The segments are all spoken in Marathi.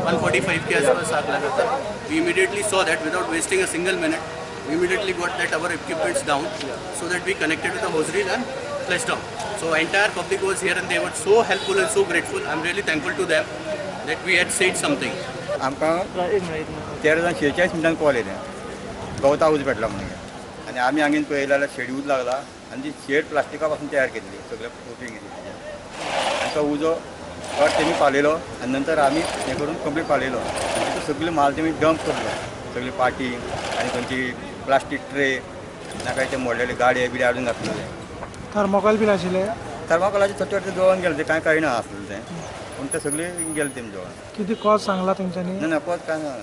1:45 के आसपास आग लगा था. We immediately saw that without wasting a single minute. We immediately got that our equipments down so that we connected with the hose reel and flushed down. So entire public was here and they were so helpful and so grateful. I'm really thankful to them that we had said something. आमकां 13:46 मिनटांनी कॉल येयलें गवता उज पेटला म्हणून आनी आमी हांगेन पळयलें जाल्यार शेड उज लागला आनी ती शेड प्लास्टिका पासून तयार केल्ली सगळे कोटिंग आनी तो उजो कट तेमी पालयलो आनी नंतर आमी हें करून कंप्लीट पालयलो आनी तो सगळे माल तेमी डंप करलो सगळी पाटी आनी खंयची प्लास्टीक ट्रे नाका ते मोडलेले गाडये बिडे हाडून घातलेले थर्मोकॉल बीन आशिल्ले थर्माकोलाचे छोटे छोटे जळोवन गेले ते कांय कळना आसलें तें पूण ते सगळे गेले तेमी जळोवन कितें कॉज सांगला तेंच्यांनी ना कोच काय ना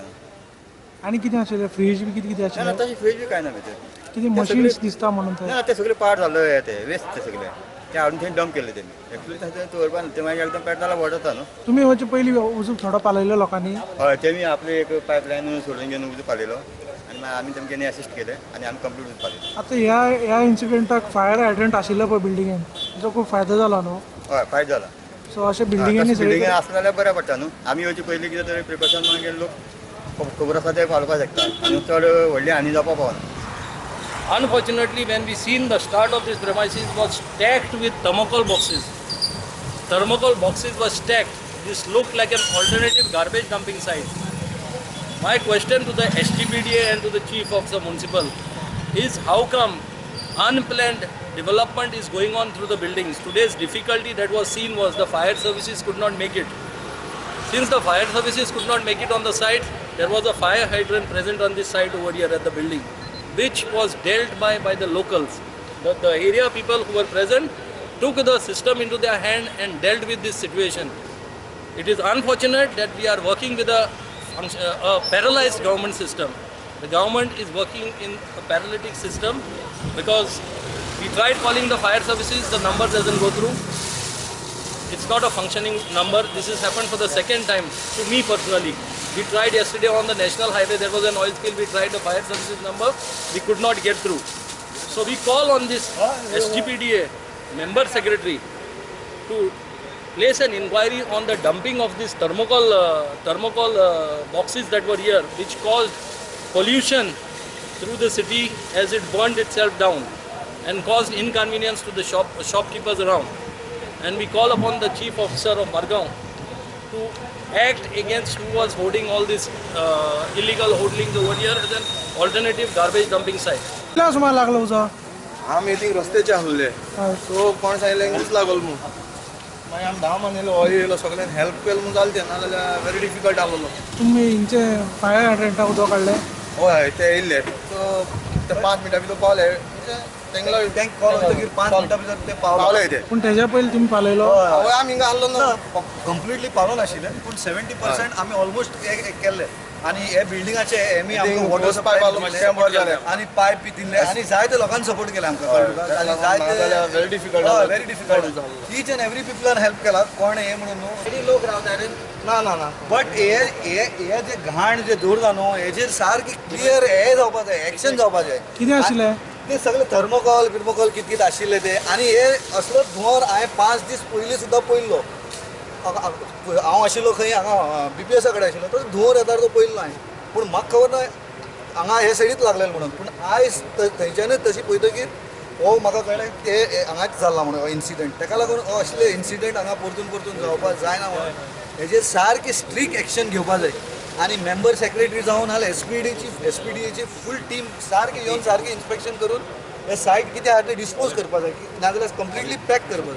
आनी कितें आशिल्लें फ्रीज बी कितें कितें ना आशिल्लें तशी फ्रीज बी काय ना भितर कितें मशीन्स दिसता म्हणून थंय ना ते सगळे पार्ट झालं ते वेस्ट ते सगळे ते हाडून थंय डंप केले तेमी एक्चुअली थंय दवरपाक ते मागीर एकदम पेट्रोला वडता न्हू तुमी वचे पयलीं उजो थोडो पालयलो लोकांनी हय तेमी आपले एक पायपलायन सोडून घेवन उजो पालयलो आनी मागीर आमी तेमच्यांनी असिस्ट केले आनी आमी कंप्लीट उजो पालयलो आतां ह्या इन्सिडेंटाक फायर हायड्रंट आशिल्लो पळय बिल्डिंगेन ताचो खूब फायदो जालो न्हू हय फायदो जाला सो अशें बिल्डिंगेनी बिल्डिंगेन आसलें जाल्यार बरें पडटा न्हू आमी येवचे पयलीं कितें तरी प्रिकॉशन मागीर लोक खबर आसा ते पावोवपाक शकता आनी चड व्हडली हानी जावपाक पावना. Unfortunately, when we seen the start of this premises was stacked with thermocol boxes. Thermocol boxes were stacked. This looked like an alternative garbage dumping site. My question to the STPDA and to the Chief Officer Municipal is how come unplanned development is going on through the buildings. Today's difficulty that was seen was the fire services could not make it. Since the fire services could not make it on the site, there was a fire hydrant present on this site over here at the building, which was dealt by the locals. The area people who were present took the system into their hand and dealt with this situation. It is unfortunate that we are working with a paralyzed government system. The government is working in a paralytic system because we tried calling the fire services, the number doesn't go through. It's not a functioning number. This has happened for the second time to me personally. We tried yesterday on the national highway, there was an oil spill, we tried the fire services number, we could not get through. So we call on this SGPDA member secretary to place an inquiry on the dumping of these thermocol boxes that were here, which caused pollution through the city as it burned itself down and caused inconvenience to the shopkeepers around. And we call upon the chief officer of Margaon to act against who was holding all this illegal holdings over here as an alternative garbage dumping site. कितल्या सुमार लागलो उजो आमी थिंग रस्त्याचे आहले सो कोण सांगलें ऊस लागल म्हणून मागीर आमी 10 मान येयलो हो येयलो सगळ्यांनी हेल्प केलें म्हणून जालें तें नाजाल्यार व्हेरी डिफिकल्ट आहलो. तुमी हिंचे फायर हायड्रंटा उदो काडलें हय ते येयले सो ते 5 मिनटां भितर पावले तेंगलो टँक कॉल म्हणटकीर 5 मिनटां भितर ते पावले ते पूण तेज्या पयलीं तुमी पालयलो हय आमी हिंगा आहलो न्हू कंप्लिटली पावलो नाशिल्लें पूण 70% आमी ऑलमोस्ट केल्ले आनी हे बिल्डिंगाचे एमी आमकां वॉटर सप्लाय आनी पायप बी दिल्ले आनी जायते लोकांनी सपोर्ट केले आमकां आनी जायते very difficult each and every पीपलान हेल्प केला कोण हे म्हणून न्हू किती लोक रावता ना बट हे जे घाण जे धूर न्हू हेजेर सारकी क्लियर हे जावपाक जाय एक्शन जावपाक जाय कितें आशिल्लें ते सगळे थर्मोकॉल कितें आशिल्ले ते आनी हे असलो धुंवर हांवें 5 दीस पयलीं सुद्दां पळयल्लो हांव आशिल्लो खंय हांगा BPSA कडेन आशिल्लो तो धुंवर येता तो पळयल्लो हांवें पूण म्हाका खबर ना हांगा हे सायडीत लागलेले म्हणून पूण आयज थंयच्यानच तशी पळयतकीर हो म्हाका कळ्ळें ते हांगाच जाला म्हणून हो इन्सिडंट ताका लागून हो असले इन्सिडंट हांगा परतून जावपाक जायना म्हणून हेजेर सारकी स्ट्रिक्ट एक्शन घेवपाक जाय आनी मेंबर सेक्रेटरी जावन नाल्यार SPDAची फूल टीम सारकी येवन सारकी इन्स्पेक्शन करून हे सायट कितें आहा ते डिस्पोज करपाक जाय नाजाल्यार कंप्लिटली पॅक करपाक जाय.